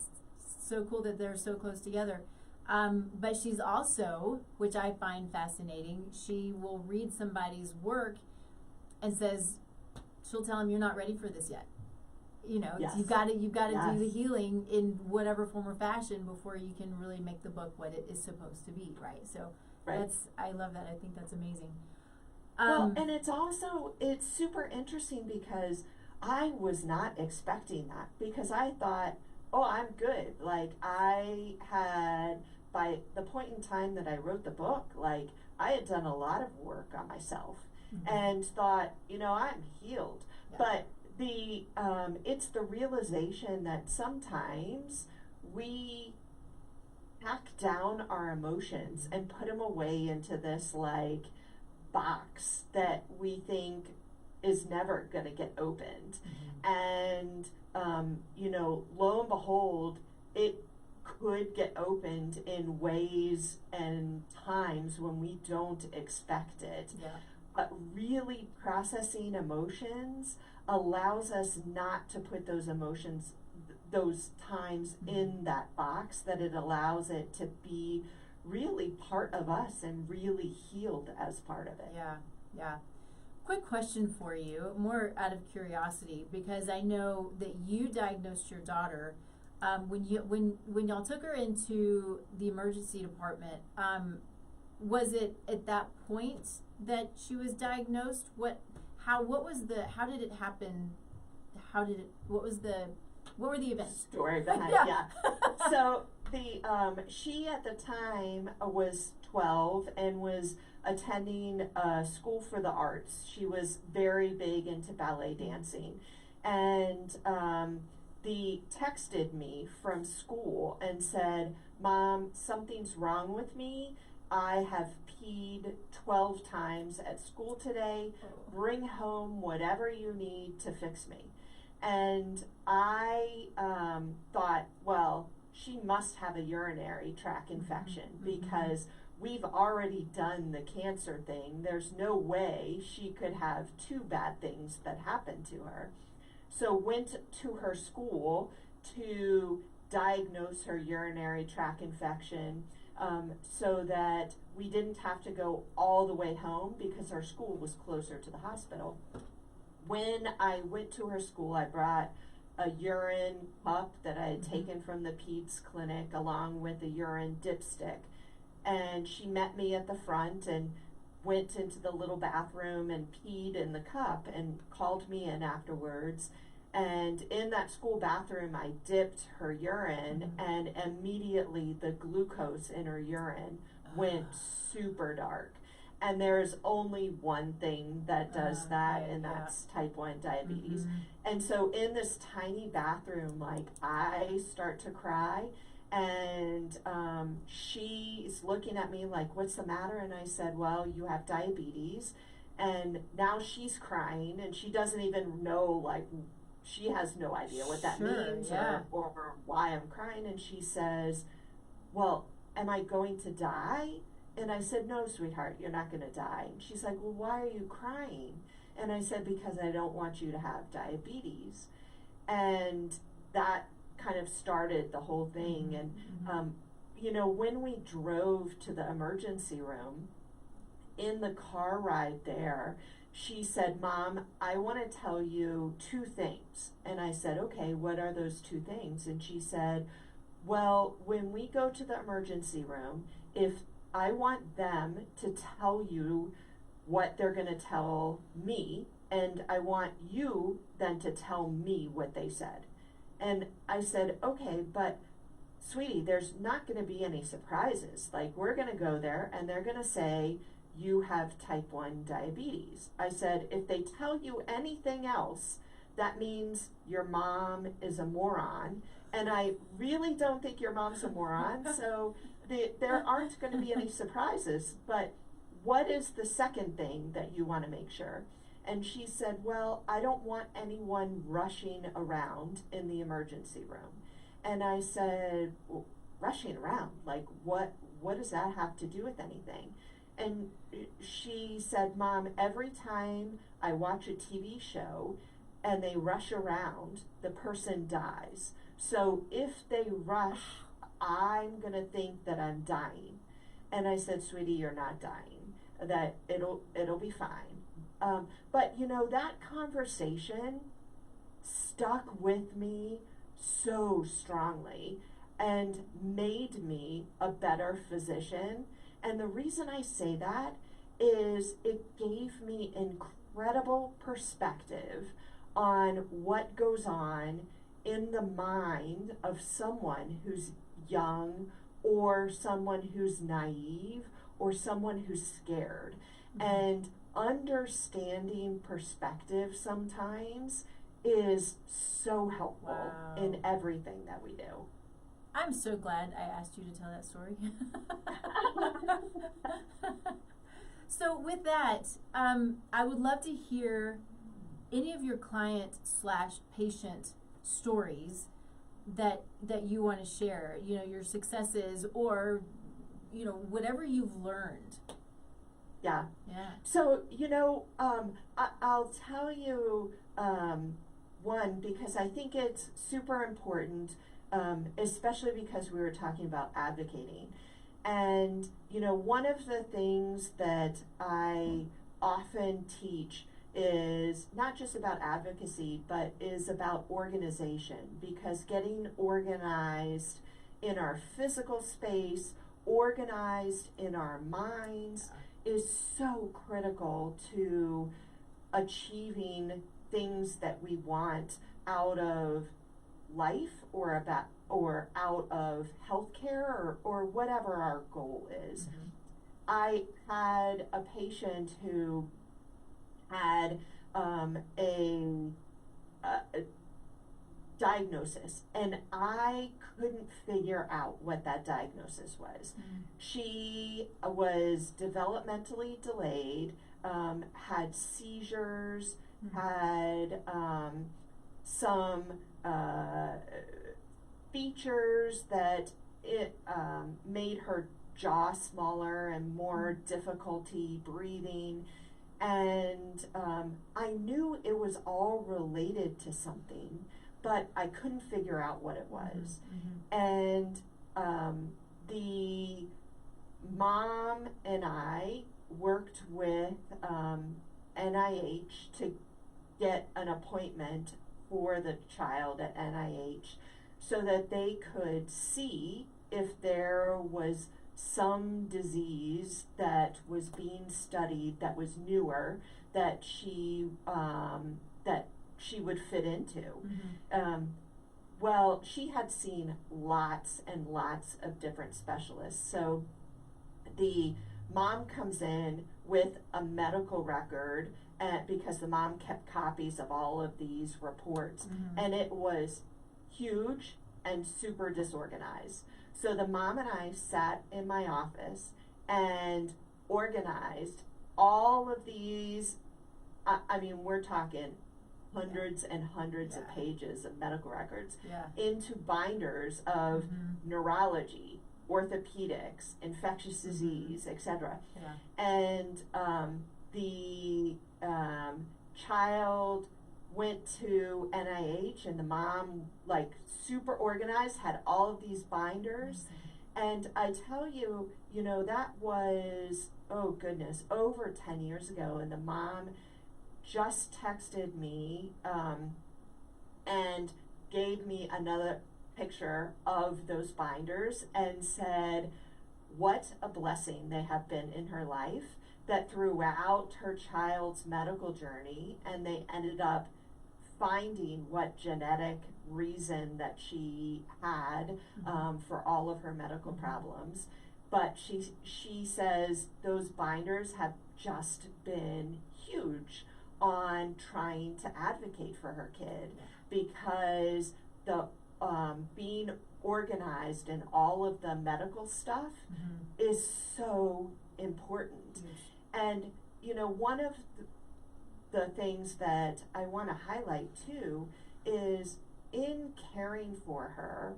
so cool that they're so close together. But she's also, which I find fascinating, she will read somebody's work and she'll tell them, you're not ready for this yet. You know, you've got to do the healing in whatever form or fashion before you can really make the book what it is supposed to be, right? So I love that. I think that's amazing. Well, and it's super interesting because I was not expecting that, because I thought, oh, I'm good. Like, I had, by the point in time that I wrote the book, like, I had done a lot of work on myself and thought, you know, I'm healed. But it's the realization that sometimes we pack down our emotions and put them away into this, like, box that we think is never going to get opened. And, you know, lo and behold, it could get opened in ways and times when we don't expect it. But really processing emotions allows us not to put those emotions, those times in that box, that it allows it to be really part of us and really healed as part of it. Yeah. Quick question for you, more out of curiosity, because I know that you diagnosed your daughter when y'all took her into the emergency department. Was it at that point that she was diagnosed? How did it happen? What were the events? Story behind So she at the time was 12 and was attending school for the arts. She was very big into ballet dancing, and they texted me from school and said, "Mom, something's wrong with me. I have peed 12 times at school today. Bring home whatever you need to fix me." And I thought, well, she must have a urinary tract infection because we've already done the cancer thing. There's no way she could have two bad things that happened to her. So went to her school to diagnose her urinary tract infection, so that we didn't have to go all the way home because our school was closer to the hospital. When I went to her school, I brought a urine cup that I had taken from the peds clinic along with a urine dipstick. And she met me at the front and went into the little bathroom and peed in the cup and called me in afterwards. And in that school bathroom, I dipped her urine, and immediately the glucose in her urine went super dark. And there's only one thing that does that, and that's type 1 diabetes. And so in this tiny bathroom, like, I start to cry, and she's looking at me like, "What's the matter?" And I said, "Well, you have diabetes." And now she's crying, and she doesn't even know, like, she has no idea what that Sure, means yeah. or why I'm crying. And she says, well, am I going to die? And I said, no, sweetheart, you're not going to die. And she's like, well, why are you crying? And I said, because I don't want you to have diabetes. And that kind of started the whole thing. And, you know, when we drove to the emergency room, in the car ride there, she said, Mom, I want to tell you 2 things. And I said, okay, what are those 2 things? And she said, well, when we go to the emergency room, if I want them to tell you what they're going to tell me, and I want you then to tell me what they said. And I said, okay, but sweetie, there's not going to be any surprises. Like, we're going to go there and they're going to say, you have type 1 diabetes. I said, if they tell you anything else, that means your mom is a moron. And I really don't think your mom's a moron. So there aren't going to be any surprises. But what is the second thing that you want to make sure? And she said, well, I don't want anyone rushing around in the emergency room. And I said, well, rushing around? Like, what does that have to do with anything? And she said, Mom, every time I watch a TV show and they rush around, the person dies. So if they rush, I'm going to think that I'm dying. And I said, sweetie, you're not dying. That it'll be fine. But, you know, that conversation stuck with me so strongly and made me a better physician. And the reason I say that is it gave me incredible perspective on what goes on in the mind of someone who's young or someone who's naive or someone who's scared. And understanding perspective sometimes is so helpful in everything that we do. I'm so glad I asked you to tell that story. So with that, I would love to hear any of your client/patient stories that you want to share, you know, your successes or, you know, whatever you've learned. Yeah. Yeah. So, you know, I'll tell you one, because I think it's super important, especially because we were talking about advocating. And, you know, one of the things that I often teach is not just about advocacy, but is about organization, because getting organized in our physical space, organized in our minds, is so critical to achieving things that we want out of life or out of healthcare or whatever our goal is. I had a patient who had a diagnosis, and I couldn't figure out what that diagnosis was. She was developmentally delayed, had seizures, had some features that it made her jaw smaller and more difficulty breathing. And I knew it was all related to something, but I couldn't figure out what it was. And the mom and I worked with NIH to get an appointment for the child at NIH so that they could see if there was some disease that was being studied that was newer that she would fit into. Well, she had seen lots and lots of different specialists. So the mom comes in with a medical record, because the mom kept copies of all of these reports, and it was huge and super disorganized. So the mom and I sat in my office and organized all of these, I mean, we're talking hundreds and hundreds of pages of medical records Yeah. into binders of neurology, orthopedics, infectious disease, etc. Yeah. And the child went to NIH, and the mom, like, super organized, had all of these binders. And I tell you, you know, that was, oh goodness, over 10 years ago. And the mom just texted me and gave me another picture of those binders and said what a blessing they have been in her life, that throughout her child's medical journey, and they ended up finding what genetic reason that she had for all of her medical problems. But she says those binders have just been huge on trying to advocate for her kid, because the being organized in all of the medical stuff is so important. And you know, one of the things that I want to highlight too is, in caring for her,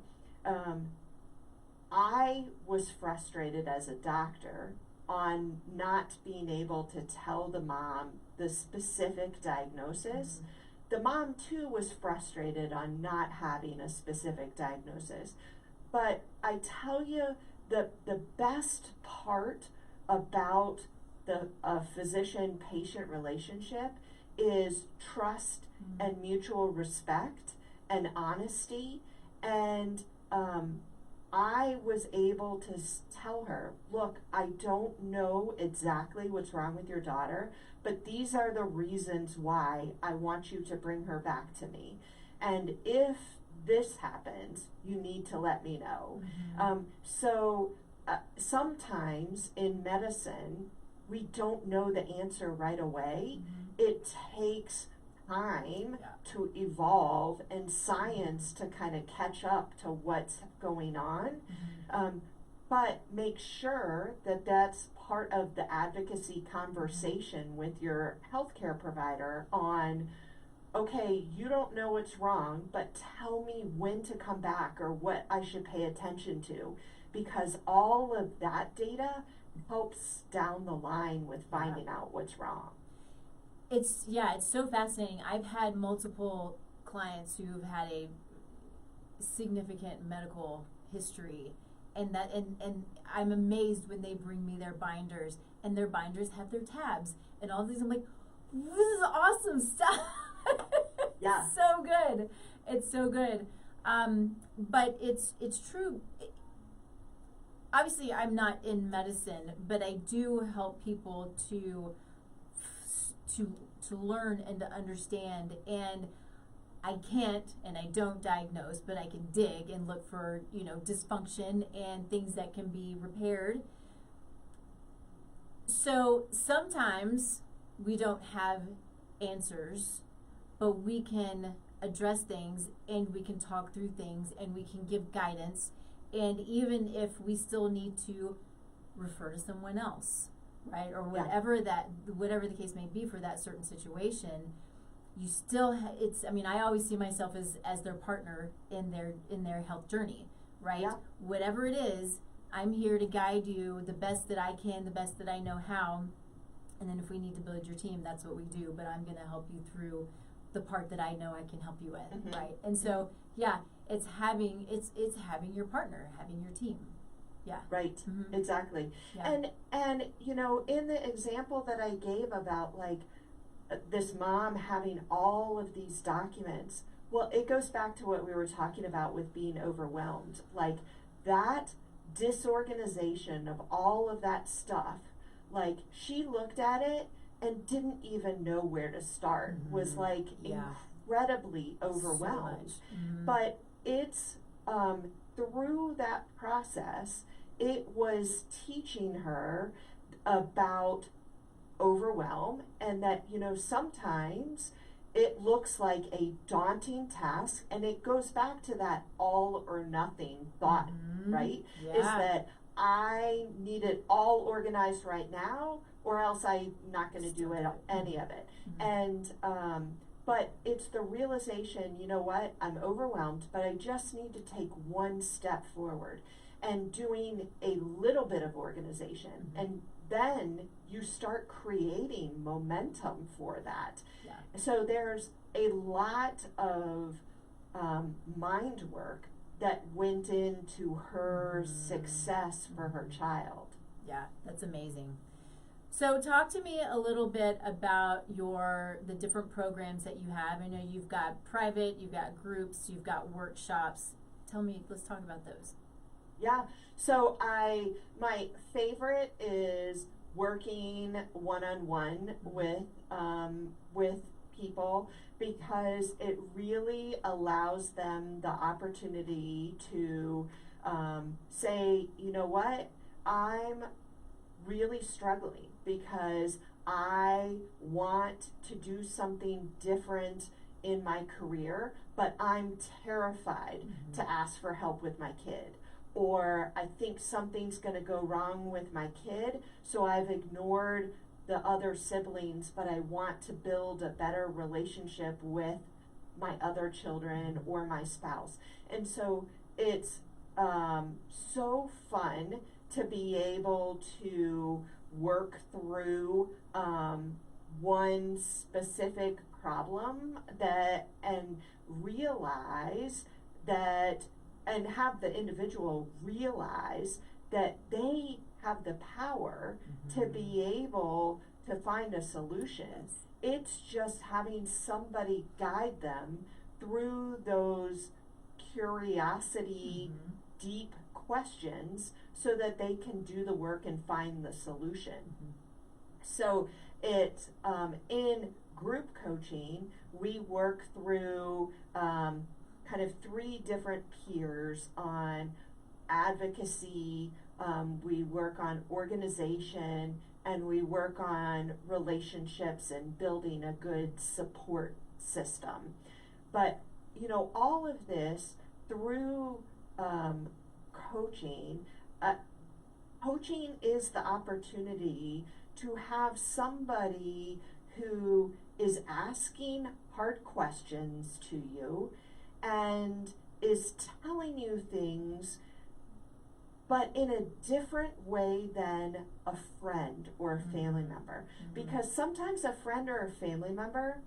I was frustrated as a doctor on not being able to tell the mom the specific diagnosis. The mom too was frustrated on not having a specific diagnosis. But I tell you, the best part about the physician-patient relationship is trust and mutual respect and honesty. And I was able to tell her, look, I don't know exactly what's wrong with your daughter, but these are the reasons why I want you to bring her back to me. And if this happens, you need to let me know. So sometimes in medicine, we don't know the answer right away. It takes time to evolve and science to kind of catch up to what's going on. But make sure that that's part of the advocacy conversation with your healthcare provider on, okay, you don't know what's wrong, but tell me when to come back or what I should pay attention to, because all of that data helps down the line with finding out what's wrong. It's so fascinating. I've had multiple clients who've had a significant medical history, and I'm amazed when they bring me their binders, and their binders have their tabs and all these. I'm like, this is awesome stuff. Yeah. It's so good. It's so good. But it's true. Obviously, I'm not in medicine, but I do help people to learn and to understand. And I can't, and I don't diagnose, but I can dig and look for, dysfunction and things that can be repaired. So sometimes we don't have answers, but we can address things, and we can talk through things, and we can give guidance. And even if we still need to refer to someone else, right, or whatever whatever the case may be for that certain situation, you still I always see myself as their partner in their health journey, right? Yeah. Whatever it is, I'm here to guide you the best that I can, the best that I know how. And then if we need to build your team, that's what we do. But I'm going to help you through the part that I know I can help you with, right? And so, it's having your partner, having your team. Yeah. Right. Exactly. Yeah. And in the example that I gave about this mom having all of these documents, well, it goes back to what we were talking about with being overwhelmed. Like, that disorganization of all of that stuff, she looked at it and didn't even know where to start, was incredibly overwhelmed. So but it's through that process, it was teaching her about overwhelm, and that sometimes it looks like a daunting task, and it goes back to that all or nothing thought, right? Is that I need it all organized right now, or else I'm not going to do any of it. And But it's the realization, you know what, I'm overwhelmed, but I just need to take one step forward, and doing a little bit of organization. And then you start creating momentum for that. Yeah. So there's a lot of mind work that went into her success for her child. Yeah, that's amazing. So talk to me a little bit about the different programs that you have. I know you've got private, you've got groups, you've got workshops. Let's talk about those. Yeah, so my favorite is working one-on-one with people, because it really allows them the opportunity to say, you know what, I'm really struggling because I want to do something different in my career, but I'm terrified to ask for help with my kid. Or I think something's going to go wrong with my kid, so I've ignored the other siblings, but I want to build a better relationship with my other children or my spouse. And so it's so fun to be able to work through one specific problem and realize that, and have the individual realize that they have the power to be able to find a solution. It's just having somebody guide them through those curiosity, deep questions, so that they can do the work and find the solution. So it's in group coaching, we work through kind of 3 different peers on advocacy, we work on organization, and we work on relationships and building a good support system. But, you know, all of this through coaching, coaching is the opportunity to have somebody who is asking hard questions to you and is telling you things, but in a different way than a friend or a family member. Because sometimes a friend or a family member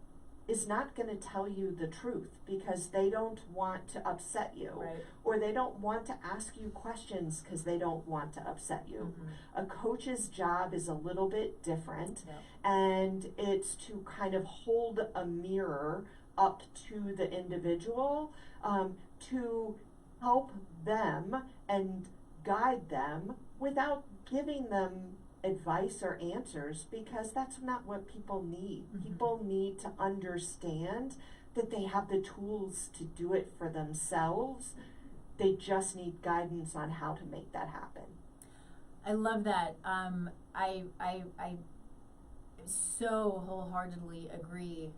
is not going to tell you the truth because they don't want to upset you, or they don't want to ask you questions because they don't want to upset you. A coach's job is a little bit different, and it's to kind of hold a mirror up to the individual to help them and guide them without giving them advice or answers, because that's not what people need. People need to understand that they have the tools to do it for themselves. They just need guidance on how to make that happen. I love that. I so wholeheartedly agree,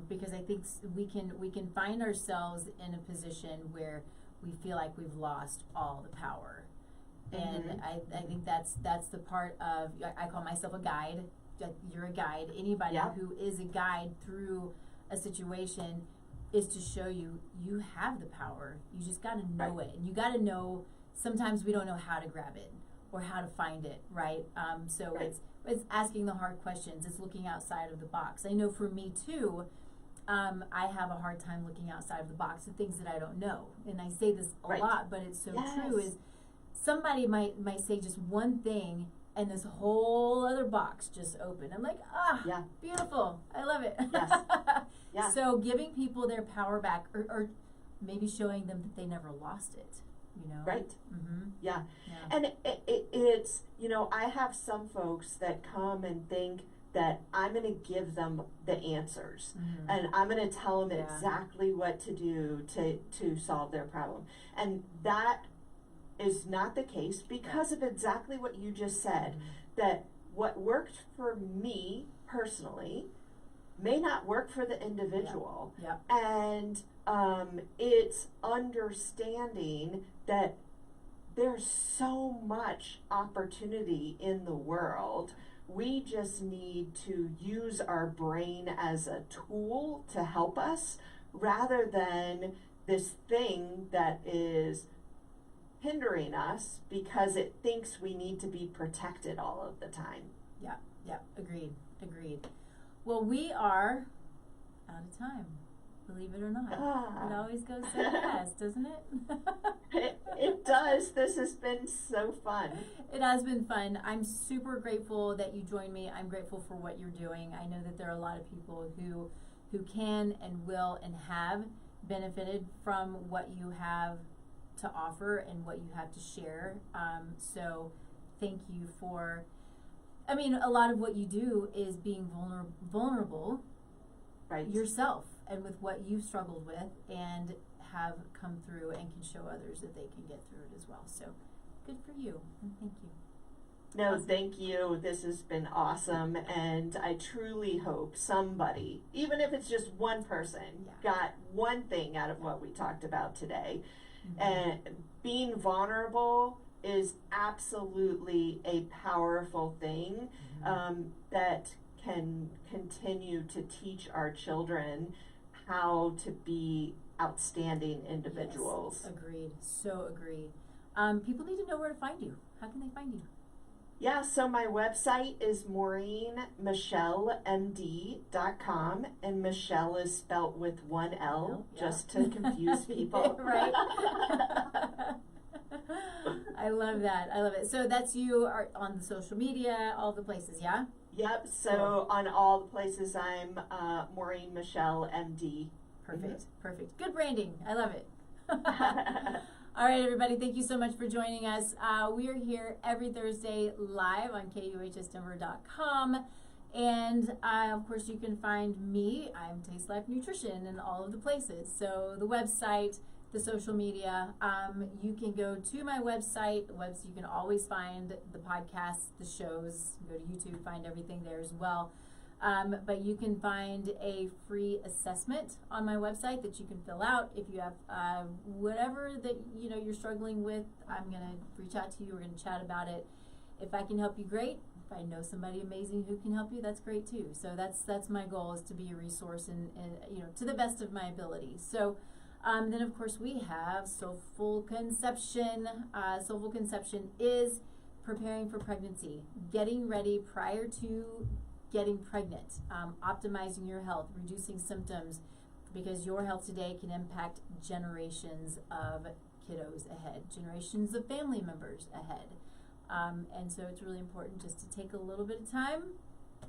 because I think we can find ourselves in a position where we feel like we've lost all the power. And I think that's the part of, I call myself a guide. You're a guide. Anybody who is a guide through a situation is to show you have the power. You just got to know it. And you got to know, sometimes we don't know how to grab it or how to find it, right? So it's asking the hard questions. It's looking outside of the box. I know for me too, I have a hard time looking outside of the box of things that I don't know. And I say this a lot, but it's so true, is somebody might say just one thing and this whole other box just opened. I'm like, beautiful. I love it. So giving people their power back, or maybe showing them that they never lost it, you know? And it's, you know, I have some folks that come and think that I'm going to give them the answers, and I'm going to tell them exactly what to do to solve their problem. And that is not the case, because of exactly what you just said, that what worked for me personally may not work for the individual. And it's understanding that there's so much opportunity in the world We just need to use our brain as a tool to help us rather than this thing that is hindering us because it thinks we need to be protected all of the time. Yeah, agreed. Well, we are out of time, believe it or not. It always goes so fast, doesn't it? It does. This has been so fun. It has been fun. I'm super grateful that you joined me. I'm grateful for what you're doing. I know that there are a lot of people who can and will and have benefited from what you have to offer and what you have to share. So thank you for, a lot of what you do is being vulnerable Right. yourself and with what you've struggled with and have come through and can show others that they can get through it as well. So good for you and thank you. No, thank you. This has been awesome. And I truly hope somebody, even if it's just one person, got one thing out of what we talked about today. And being vulnerable is absolutely a powerful thing that can continue to teach our children how to be outstanding individuals. Yes, agreed. So agreed. People need to know where to find you. How can they find you? Yeah, so my website is MaureenMichelemD.com, and Michelle is spelt with one L, just to confuse people. Right. I love that. So that's you are on the social media, all the places, yeah? Yep, so on all the places I'm Maureen Michele, MD. Perfect. Good branding. I love it. All right, everybody, thank you so much for joining us. We are here every Thursday live on KUHSdenver.com. And of course, you can find me. I'm Taste Life Nutrition in all of the places. So the website, the social media, you can go to my website. You can always find the podcasts, the shows. Go to YouTube, find everything there as well. But you can find a free assessment on my website that you can fill out. If you have whatever that you're struggling with, I'm gonna reach out to you. We're gonna chat about it. If I can help you, great. If I know somebody amazing who can help you, that's great too. So that's my goal, is to be a resource and to the best of my ability. So then of course we have Soulful Conception. Soulful Conception is preparing for pregnancy, getting ready prior to getting pregnant, optimizing your health, reducing symptoms, because your health today can impact generations of kiddos ahead, generations of family members ahead. And so it's really important just to take a little bit of time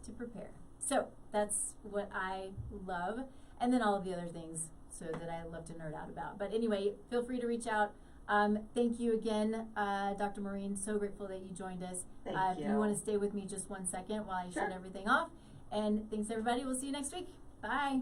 to prepare. So that's what I love. And then all of the other things so that I love to nerd out about. But anyway, feel free to reach out. Thank you again, Dr. Maureen. So grateful that you joined us. Thank you. If you want to stay with me just 1 second while I shut everything off. And thanks, everybody. We'll see you next week. Bye.